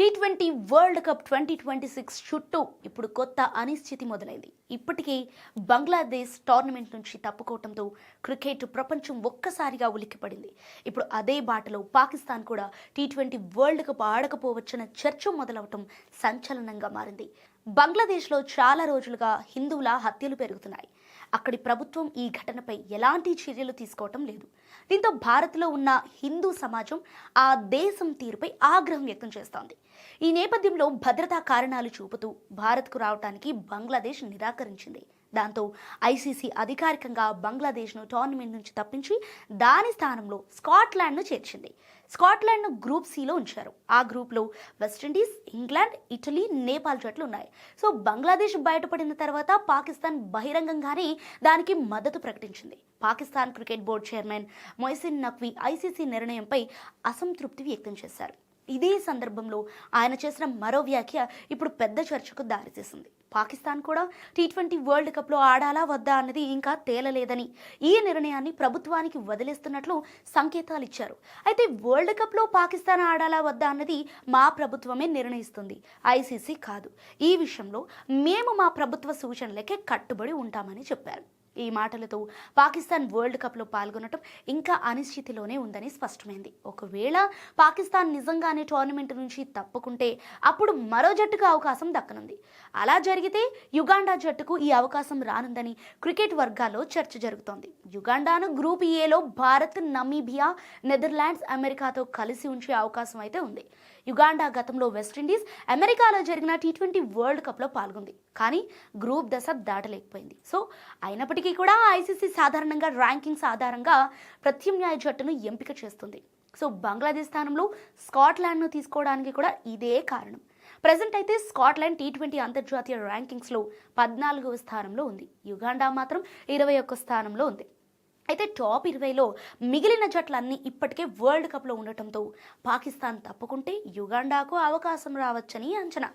T20 world cup 2026 చుట్టూ ఇప్పుడు కొత్త అనిశ్చితి మొదలైంది. ఇప్పటికే బంగ్లాదేశ్ టోర్నమెంట్ నుంచి తప్పుకోవడంతో క్రికెట్ ప్రపంచం ఒక్కసారిగా ఉలిక్కిపడింది. ఇప్పుడు అదే బాటలో పాకిస్తాన్ కూడా టీ20 వరల్డ్ కప్ ఆడకపోవచ్చన్న చర్చ మొదలవటం సంచలనంగా మారింది. బంగ్లాదేశ్లో చాలా రోజులుగా హిందువుల హత్యలు పెరుగుతున్నాయి. అక్కడి ప్రభుత్వం ఈ ఘటనపై ఎలాంటి చర్యలు తీసుకోవటం లేదు. దీంతో భారత్లో ఉన్న హిందూ సమాజం ఆ దేశం తీరుపై ఆగ్రహం వ్యక్తం చేస్తోంది. ఈ నేపథ్యంలో భద్రతా కారణాలు చూపుతూ భారత్కు రావడానికి బంగ్లాదేశ్ నిరాకరించింది. దాంతో ఐసీసీ అధికారికంగా బంగ్లాదేశ్ను టోర్నమెంట్ నుంచి తప్పించి దాని స్థానంలో స్కాట్లాండ్ను చేర్చింది. స్కాట్లాండ్ను గ్రూప్ సిలో ఉంచారు. ఆ గ్రూప్లో వెస్టిండీస్, ఇంగ్లాండ్, ఇటలీ, నేపాల్ జట్లు ఉన్నాయి. సో బంగ్లాదేశ్ బయటపడిన తర్వాత పాకిస్తాన్ బహిరంగంగానే దానికి మద్దతు ప్రకటించింది. Pakistan cricket board chairman Mohsin Naqvi ICC నిర్ణయంపై అసంతృప్తి వ్యక్తం చేశారు. ఇదే సందర్భంలో ఆయన చేసిన మరో వ్యాఖ్య ఇప్పుడు పెద్ద చర్చకు దారితీసింది. పాకిస్తాన్ కూడా టీ20 వరల్డ్ కప్లో ఆడాలా వద్దా అన్నది ఇంకా తేలలేదని, ఈ నిర్ణయాన్ని ప్రభుత్వానికి వదిలేస్తున్నట్లు సంకేతాలు ఇచ్చారు. అయితే వరల్డ్ కప్లో పాకిస్తాన్ ఆడాలా వద్దా అన్నది మా ప్రభుత్వమే నిర్ణయిస్తుంది, ఐసీసీ కాదు. ఈ విషయంలో మేము మా ప్రభుత్వ సూచనలకే కట్టుబడి ఉంటామని చెప్పారు. ఈ మాటలతో పాకిస్తాన్ వరల్డ్ కప్లో పాల్గొనడం ఇంకా అనిశ్చితిలోనే ఉందని స్పష్టమైంది. ఒకవేళ పాకిస్తాన్ నిజంగానే టోర్నమెంట్ నుంచి తప్పుకుంటే అప్పుడు మరో జట్టుకు అవకాశం దక్కనుంది. అలా జరిగితే యుగాండా జట్టుకు ఈ అవకాశం రానుందని క్రికెట్ వర్గాల్లో చర్చ జరుగుతోంది. యుగాండాను గ్రూప్ ఏలో భారత్, నమీబియా, నెదర్లాండ్స్, అమెరికాతో కలిసి ఉంచే అవకాశం అయితే ఉంది. యుగాండా గతంలో వెస్టిండీస్, అమెరికాలో జరిగిన టీ20 వరల్డ్ కప్లో పాల్గొంది. కానీ గ్రూప్ దశ దాటలేకపోయింది. సో అయినప్పటికీ కూడా ఐసీసీ సాధారణంగా ర్యాంకింగ్స్ ఆధారంగా ప్రత్యామ్నాయ జట్టును ఎంపిక చేస్తుంది. సో బంగ్లాదేశ్ స్థానంలో స్కాట్లాండ్ను తీసుకోవడానికి కూడా ఇదే కారణం. ప్రజెంట్ అయితే స్కాట్లాండ్ టీ20 అంతర్జాతీయ ర్యాంకింగ్స్లో 14వ స్థానంలో ఉంది. యుగాండా మాత్రం 21వ స్థానంలో ఉంది. అయితే టాప్ 20లో మిగిలిన జట్లన్నీ ఇప్పటికే వరల్డ్ కప్లో ఉండటంతో పాకిస్తాన్ తప్పుకుంటే యుగాండాకు అవకాశం రావచ్చని అంచనా.